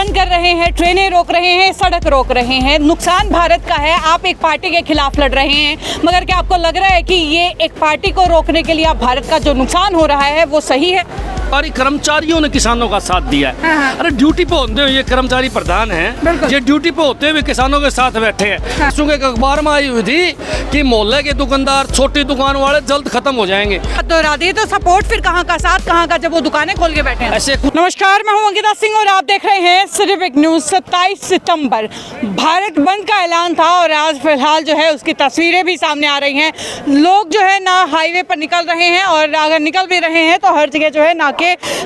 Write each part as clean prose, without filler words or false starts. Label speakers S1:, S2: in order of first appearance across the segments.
S1: बंद कर रहे हैं, ट्रेनें रोक रहे हैं, सड़क रोक रहे हैं, नुकसान भारत का है। आप एक पार्टी के खिलाफ लड़ रहे हैं, मगर क्या आपको लग रहा है कि ये एक पार्टी को रोकने के लिए आप भारत का जो नुकसान हो रहा है वो सही है?
S2: और कर्मचारियों ने किसानों का साथ दिया है। अरे ड्यूटी पे होते हुए ये कर्मचारी प्रधान हैं, ये ड्यूटी पे होते हुए किसानों के साथ बैठे हैं। सुबह एक अखबार में आई हुई थी कि मोहल्ले के दुकानदार, छोटी दुकान वाले जल्द खत्म हो जाएंगे।
S1: तो सपोर्ट फिर कहाँ का, साथ कहाँ का, जब वो दुकानें खोल के बैठे हैं?
S2: ऐसे
S1: नमस्कार, मैं हूं अंकिता सिंह और आप देख रहे हैं सिर्फ एक न्यूज। 27 सितंबर भारत बंद का ऐलान था और आज फिलहाल जो है उसकी तस्वीरें भी सामने आ रही हैं। लोग जो है ना हाईवे पर निकल रहे हैं और अगर निकल भी रहे हैं तो हर जगह जो है नाके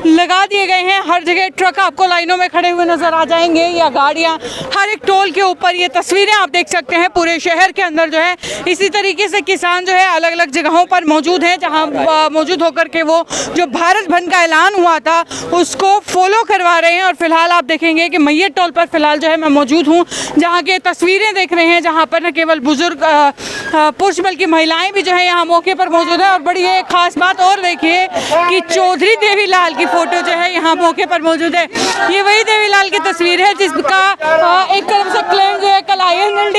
S1: लगा दिए गए हैं। हर जगह ट्रक आपको लाइनों में खड़े हुए नजर आ जाएंगे या गाड़ियां हर एक टोल के ऊपर। ये तस्वीरें आप देख सकते हैं पूरे शहर के अंदर जो है इसी तरीके से किसान जो है अलग अलग जगहों पर मौजूद हैं, जहां मौजूद होकर के वो जो भारत बंद का ऐलान हुआ था उसको फॉलो करवा रहे हैं। और फिलहाल आप देखेंगे कि मैयर टोल पर फिलहाल जो है मैं मौजूद हूँ, जहाँ के तस्वीरें देख रहे हैं, जहाँ पर न केवल बुजुर्ग पुरुष बल्कि महिलाएं भी जो है यहाँ मौके पर मौजूद है। और बड़ी एक खास बात और देखिए कि चौधरी देवीलाल की फोटो जो है यहाँ मौके पर मौजूद है। ये वही देवीलाल की तस्वीर है जिसका एक तरफ से क्लेम जो है कल INLD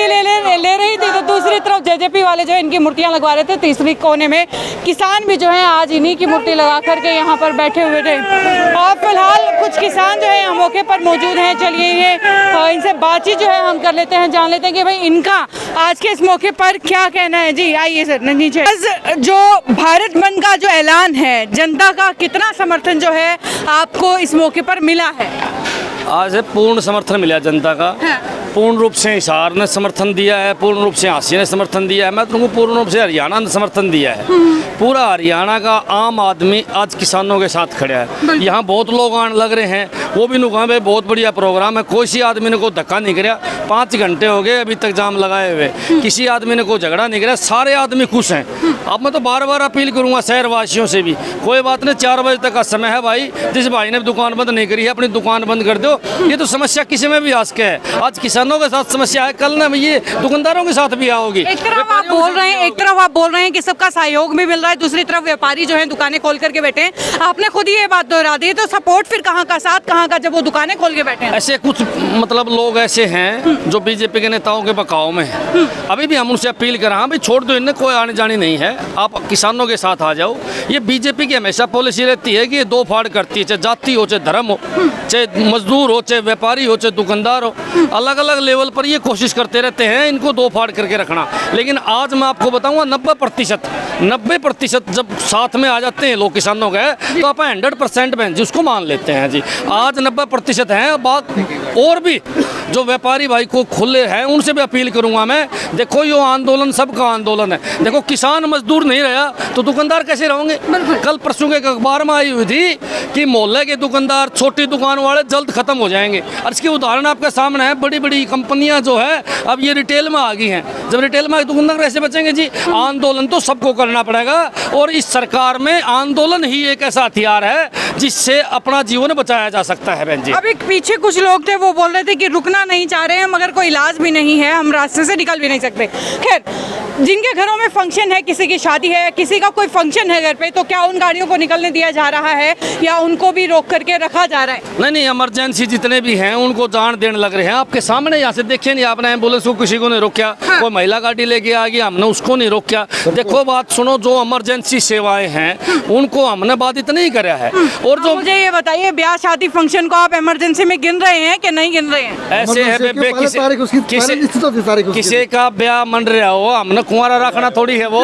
S1: ले रही थी, तो दूसरी तरफ JJP वाले जो है इनकी मूर्तियां लगवा रहे थे। तीसरी कोने में किसान भी जो है आज इन्हीं की मूर्ति लगा करके यहाँ पर बैठे हुए थे। और फिलहाल कुछ किसान जो है यहाँ मौके पर मौजूद हैं। चलिए ये इनसे बातचीत जो है हम कर लेते हैं, जान लेते हैं कि भाई इनका आज के इस मौके पर क्या कहना है। जी आइए सर नीचे। जो भारत बंद का जो ऐलान है, जनता का कितना समर्थन जो है आपको इस मौके पर मिला है?
S2: आज पूर्ण समर्थन मिला जनता का। पूर्ण रूप से हिसार ने समर्थन दिया है, पूर्ण रूप से हांसी ने समर्थन दिया है, मैं तुमको पूर्ण रूप से हरियाणा ने समर्थन दिया है। पूरा हरियाणा का आम आदमी आज किसानों के साथ खड़ा है। यहाँ बहुत लोग आने लग रहे हैं, वो भी नुकाम है, बहुत बढ़िया प्रोग्राम है। कोई सी आदमी ने कोई धक्का नहीं कराया। 5 घंटे हो गए अभी तक जाम लगाए हुए, किसी आदमी ने कोई झगड़ा नहीं कराया, सारे आदमी खुश हैं। अब मैं तो बार बार अपील करूँगा शहरवासियों से भी, कोई बात नहीं, 4 बजे तक का समय है भाई। जिस भाई ने दुकान बंद नहीं करी है अपनी दुकान बंद कर दो। ये तो समस्या किसी में भी आ सके है। आज किसानों के साथ समस्या है, कल ना ये दुकानदारों के साथ भी आओगी।
S1: एक तरफ आप बोल रहे हैं कि सबका सहयोग भी मिल रहा है, दूसरी तरफ व्यापारी जो है दुकानें खोल करके बैठे हैं। आपने खुद ही ये बात दोहरा दी, तो सपोर्ट फिर कहाँ का, साथ कहाँ का, जब वो दुकानें खोल के बैठे हैं?
S2: ऐसे कुछ मतलब लोग ऐसे हैं जो बीजेपी के नेताओं के बकाव में है। अभी भी हम उनसे अपील कर रहे हैं भाई छोड़ दो, इनमें कोई आने जानी नहीं है, आप किसानों के साथ आ जाओ। ये बीजेपी की हमेशा पॉलिसी रहती है कि ये 2 फाड़ करती है, चाहे जाति हो, चाहे धर्म हो, चाहे मजदूर हो, चाहे व्यापारी हो, चाहे दुकानदार हो, अलग अलग लेवल पर ये कोशिश करते रहते हैं इनको 2 फाड़ करके रखना। लेकिन आज मैं आपको बताऊंगा 90% जब साथ में आ जाते हैं लोग किसानों के, तो आप 100% बहन जी उसको मान लेते हैं जी। आज 90% हैं। बात और भी जो व्यापारी भाई को खुले हैं उनसे भी अपील करूंगा मैं, देखो ये आंदोलन सबका आंदोलन है। देखो किसान मजदूर नहीं रहा तो दुकानदार कैसे रहोगे? कल परसों के एक अखबार में आई हुई थी कि मोहल्ले के दुकानदार, छोटी दुकान वाले जल्द खत्म हो जाएंगे। और इसकी उदाहरण आपके सामने है, बड़ी बड़ी कंपनियां जो है अब ये रिटेल में आ गई हैं। जब रिटेल में दुकानदार कैसे बचेंगे जी? आंदोलन तो सबको करना पड़ेगा और इस सरकार में आंदोलन ही एक ऐसा हथियार है जिससे अपना जीवन बचाया जा सकता है। बहन जी
S1: अभी पीछे कुछ लोग थे वो बोल रहे थे कि रुकना नहीं चाह रहे हैं मगर कोई इलाज भी नहीं है, हम रास्ते से निकल भी नहीं सकते। खैर, जिनके घरों में फंक्शन है, किसी की शादी है, किसी का कोई फंक्शन है घर पे, तो क्या उन गाड़ियों को निकलने दिया जा रहा है या उनको भी रोक करके रखा जा रहा है?
S2: नहीं, इमरजेंसी जितने भी हैं उनको जान देने लग रहे हैं। आपके सामने यहाँ से देखिए नहीं, आपने एम्बुलेंस को किसी को नहीं रोका। कोई महिला गाड़ी लेके आ गई, हमने उसको नहीं रोका। देखो बात सुनो, जो इमरजेंसी सेवाएं हैं उनको हमने बाधित नहीं करा है। और जो
S1: मुझे ये बताइए, ब्याह शादी फंक्शन को आप इमरजेंसी में गिन रहे हैं कि नहीं गिन रहे हैं?
S2: ऐसे है किसी का ब्याह मन रहा हो, हमने कुंवारा रखना थोड़ी है। वो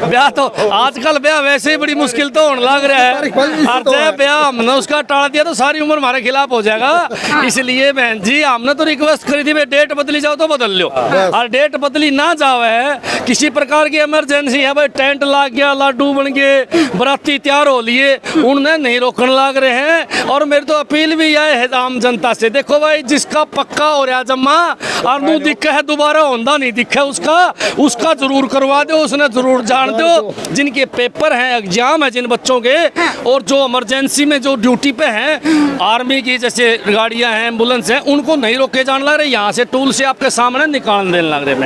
S2: ब्याह तो आजकल ब्याह वैसे ही बड़ी मुश्किल तो होने लग रहा है। हर ब्याह हमने उसका टाल दिया तो सारी उम्र हमारे खिलाफ हो जाएगा। इसलिए बहन जी हमने तो रिक्वेस्ट करी थी, डेट बदली जाओ तो बदल लो, और डेट बदली ना जाओ है। किसी प्रकार की इमरजेंसी है भाई, टेंट लग गया, लाडू बन गए, बराती तैयार हो लिए, उन्हें नहीं रोकने लग रहे हैं। और मेरी तो अपील भी है आम जनता से, देखो भाई जिसका पक्का हो रहा जमा और मुँह दिखा है दोबारा होंदा नहीं दिखा उसका जरूर करवा दो, उसने जरूर जान दो। जिनके पेपर हैं, एग्जाम है जिन बच्चों के, और जो इमरजेंसी में जो ड्यूटी पे हैं, आर्मी की जैसे गाड़ियां हैं, एम्बुलेंस हैं, उनको नहीं रोके जाने लग रहे। यहाँ से टूल से आपके सामने निकाल देने लग रहे हैं।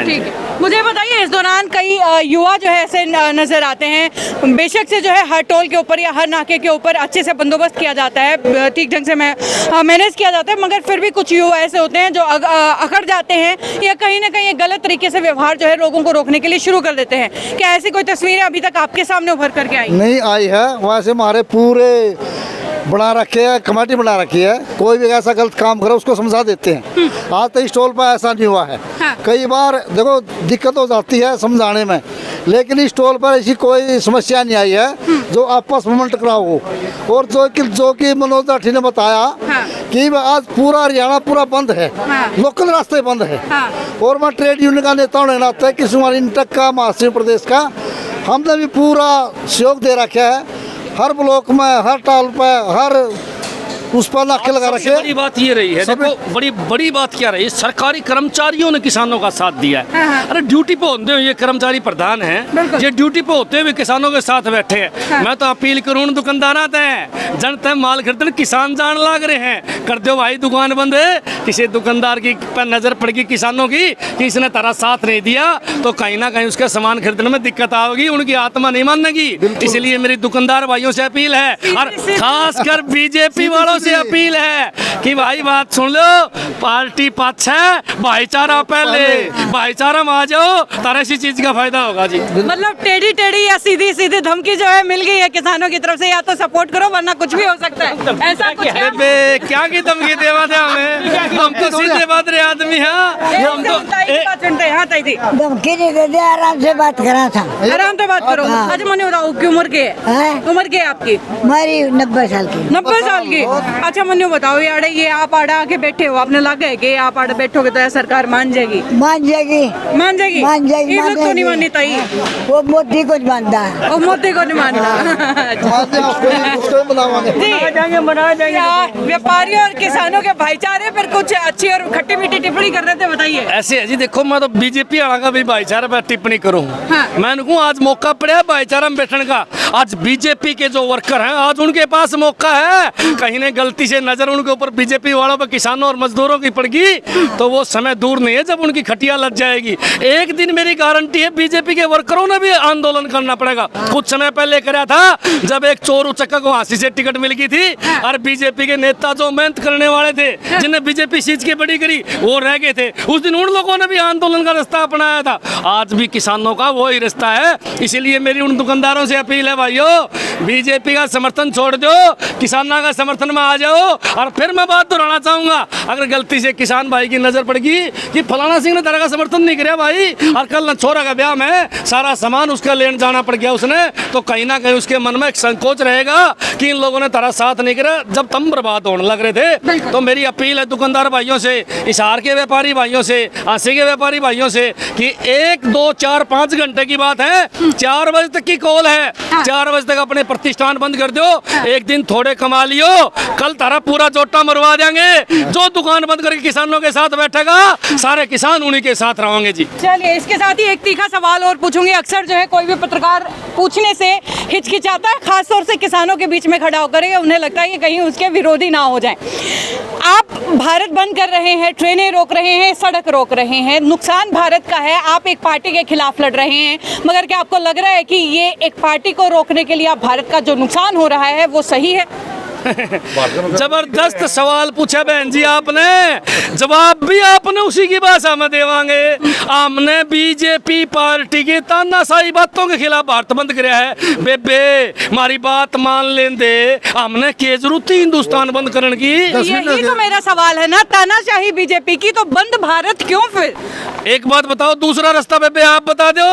S1: मुझे बताइए, इस दौरान कई युवा जो है ऐसे नजर आते हैं। बेशक से जो है हर टोल के ऊपर या हर नाके के ऊपर अच्छे से बंदोबस्त किया जाता है, ठीक ढंग से मैनेज किया जाता है, मगर फिर भी कुछ युवा ऐसे होते हैं जो अकड़ जाते हैं या कहीं ना कहीं गलत तरीके से व्यवहार जो है लोगों को रोकने के लिए शुरू कर देते हैं। क्या ऐसी कोई तस्वीरें अभी तक आपके सामने उभर करके आई?
S3: नहीं आई है, वैसे हमारे पूरे बना रखे है, कमेटी बना रखी है, कोई भी ऐसा गलत काम करे उसको समझा देते हैं। आज तक स्टॉल पर ऐसा नहीं हुआ है।
S1: हाँ।
S3: कई बार देखो दिक्कत हो जाती है समझाने में, लेकिन स्टॉल पर ऐसी कोई समस्या नहीं आई है जो आपस में टकराव हो। और जो कि मनोज राठी ने बताया
S1: हाँ।
S3: कि आज पूरा हरियाणा पूरा बंद है,
S1: हाँ।
S3: लोकल रास्ते बंद है।
S1: हाँ।
S3: और मैं ट्रेड यूनियन का नेता होने नाते किसी हमारी इंटक का महाराष्ट्र प्रदेश का हमने भी पूरा सहयोग दे रखा है। हर ब्लॉक में, हर टाल पे, हर उस पर नाके लगा
S2: सबसे
S3: रखे।
S2: बड़ी बात ये रही है, देखो बड़ी बात क्या रही, सरकारी कर्मचारियों ने किसानों का साथ दिया है।
S1: हाँ, हाँ।
S2: अरे ड्यूटी पे होते हुए ये कर्मचारी प्रधान
S1: बिल्कुल।
S2: हैं, ये ड्यूटी पे होते हुए किसानों के साथ बैठे हैं।
S1: हाँ।
S2: मैं तो अपील करूँ दुकानदार आते हैं जनता माल खरीदने, किसान जान लाग रहे हैं, कर दो भाई दुकान बंद है। किसी दुकानदार की पर नजर पड़ेगी किसानों की कि इसने तेरा साथ नहीं दिया तो कहीं ना कहीं उसका सामान खरीदने में दिक्कत आओगी, उनकी आत्मा नहीं मानेगी। इसलिए मेरी दुकानदार भाइयों से अपील है और खासकर बीजेपी वालों से अपील है कि भाई बात सुन लो, पार्टी पक्ष है, भाईचारा पहले, भाईचारा में आ जाओ, तारा इसी चीज का फायदा होगा जी।
S1: मतलब टेढ़ी टेढ़ी या सीधी सीधी धमकी जो है मिल गई है किसानों की तरफ से, या तो सपोर्ट करो वरना कुछ भी हो सकता है, ऐसा कुछ है?
S2: अरे क्या की धमकी देवा थे हमें, हम तो सीधे बात रहे आदमी हैं। हम तो
S1: सुनते हैं। हाँ ताई जी,
S4: धमकी नहीं दे दे, आराम से बात करा था।
S1: आराम से बात करो।
S4: हाँ।
S1: अच्छा मैंने बताओ की उम्र के
S4: हैं?
S1: उम्र के आपकी?
S4: हमारी 90 साल की।
S1: 90 साल की। अच्छा मैंने बताओ यार, ये आप आड़ा आके बैठे हो, आपने लगा है कि आप आड़ा बैठोगे तो सरकार मान जाएगी?
S4: मान जाएगी,
S1: मान जाएगी?
S4: मान जाएगी,
S1: ये
S4: मान
S1: लोग तो नहीं माननी ताई,
S4: वो मोदी को नहीं मानता है।
S1: और मोदी को नहीं मानता।
S3: उसको बनावांगे।
S1: या व्यापारियों और किसानों के भाईचारे पर कुछ अच्छी और खट्टी मीठी टिप्पणी कर रहे थे, बताइए।
S2: ऐसे है जी, देखो मैं तो बीजेपी वाला का भी भाईचारा पर टिप्पणी करूं।
S1: हाँ।
S2: मैं कहूँ आज मौका पड़ा भाईचारा में बैठने का। आज बीजेपी के जो वर्कर हैं आज उनके पास मौका है, कहीं ने गलती से नजर उनके ऊपर बीजेपी वालों पर किसानों और मजदूरों की पड़गी तो वो समय दूर नहीं है जब उनकी खटिया लग जाएगी। एक दिन मेरी गारंटी है बीजेपी के वर्करों ने भी आंदोलन करना पड़ेगा। कुछ समय पहले कराया था जब एक चोर उचक्का को फांसी से टिकट मिल गई थी और बीजेपी के नेता जो मेहनत करने वाले थे जिन्हें बीजेपी सीट के बड़ी करी वो रह गए थे, उस दिन उन लोगों ने भी आंदोलन का रास्ता अपनाया था। आज भी किसानों का वही रास्ता है। इसीलिए मेरी उन दुकानदारों से अपील है, भाइयों बीजेपी का समर्थन छोड़ दो, किसानों का समर्थन में आ जाओ। और फिर मैं बात दोहराना चाहूंगा, अगर गलती से किसान भाई की नजर पड़गी कि फलाना सिंह ने तेरा का समर्थन नहीं किया भाई और कल न छोरा का ब्याह में सारा सामान उसका लेन जाना पड़ गया उसने, तो कहीं ना कहीं उसके मन में एक संकोच रहेगा कि इन लोगों ने तेरा साथ नहीं किया जब तुम बर्बाद होने लग रहे थे। तो मेरी अपील है दुकानदार भाइयों से, हिसार के व्यापारी भाइयों से, आसी के व्यापारी भाइयों से कि 1, 2, 4, 5 घंटे की बात है, 4 बजे तक की कॉल है, 4 बजे तक अपने प्रतिष्ठान बंद कर दो। एक दिन थोड़े कमा लियो, कल तारा पूरा जोटा मरवा देंगे। जो दुकान बंद करके किसानों के साथ बैठेगा सारे किसान उन्हीं के साथ रहेंगे जी।
S1: चलिए, इसके साथ ही एक तीखा सवाल और पूछूंगी। अक्सर जो है कोई भी पत्रकार पूछने से हिचकिचाता है, खासतौर से किसानों के बीच में खड़ा होकर, उन्हें लगता है कि कहीं उसके विरोधी ना हो जाएं। आप भारत बंद कर रहे हैं, ट्रेनें रोक रहे हैं, सड़क रोक रहे हैं, नुकसान भारत का है, आप एक पार्टी के खिलाफ लड़ रहे हैं, मगर क्या आपको लग रहा है कि ये एक पार्टी को रोकने के लिए आप भारत का जो नुकसान हो रहा है वो सही है?
S2: जबरदस्त सवाल पूछा बहन जी आपने, जवाब भी आपने उसी की भाषा में देवांगे। हमने बीजेपी पार्टी की तानाशाही बातों के खिलाफ भारत बंद कराया है। बेबे हमारी बात मान लें दे, हमने के जरूरत थी हिंदुस्तान बंद करने की?
S1: यही तो मेरा सवाल है ना, तानाशाही बीजेपी की, तो बंद भारत क्यों फिर?
S2: एक बात बताओ, दूसरा रास्ता बेबे आप बता दो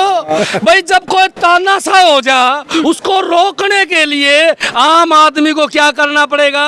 S2: भाई। जब कोई तानाशाह हो जा उसको रोकने के लिए आम आदमी को क्या करना पड़ेगा?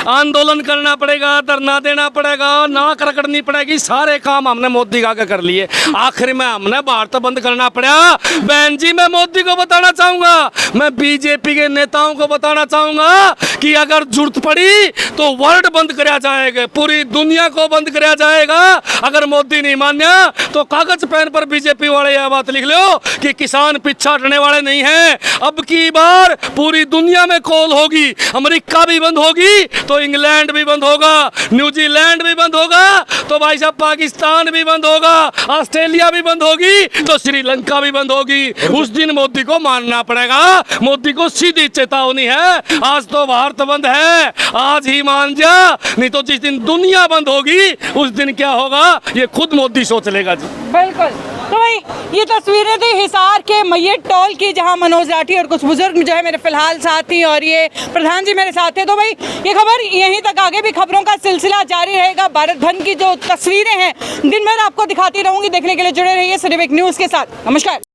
S2: आंदोलन करना पड़ेगा, धरना देना पड़ेगा, नाक रगड़नी पड़ेगी। सारे काम हमने मोदी का कर लिए, आखिर में हमने भारत बंद करना पड़ा। बहन जी मैं मोदी को बताना चाहूंगा, मैं बीजेपी के नेताओं को बताना चाहूंगा कि अगर जरूरत पड़ी तो वर्ल्ड बंद कराया जाएगा, पूरी दुनिया को बंद कराया जाएगा। अगर मोदी नहीं मान्या तो कागज पेन पर बीजेपी वाले यह बात लिख लो कि किसान पीछा हटने वाले नहीं हैं। अब की बार पूरी दुनिया में कॉल होगी, अमेरिका भी बंद होगी तो इंग्लैंड भी बंद होगा, न्यूजीलैंड भी बंद होगा, तो भाई साहब पाकिस्तान भी बंद होगा, ऑस्ट्रेलिया भी बंद होगी, तो श्रीलंका भी बंद होगी। उस दिन मोदी को मानना पड़ेगा। मोदी को सीधी चेतावनी है, आज तो भारत बंद है, आज ही मान जा, नहीं तो जिस दिन दुनिया बंद होगी उस दिन क्या होगा ये खुद मोदी सोच लेगा जी।
S1: बिल्कुल। तो भाई ये तस्वीरें थी हिसार के मैयत टोल की, जहां मनोज राठी और कुछ बुजुर्ग जो है मेरे फिलहाल साथ थी और ये प्रधान जी मेरे साथ थे। तो भाई ये खबर यहीं तक, आगे भी खबरों का सिलसिला जारी रहेगा। भारत बंद की जो तस्वीरें हैं दिन भर आपको दिखाती रहूंगी। देखने के लिए जुड़े रहिए सिटी न्यूज़ के साथ। नमस्कार।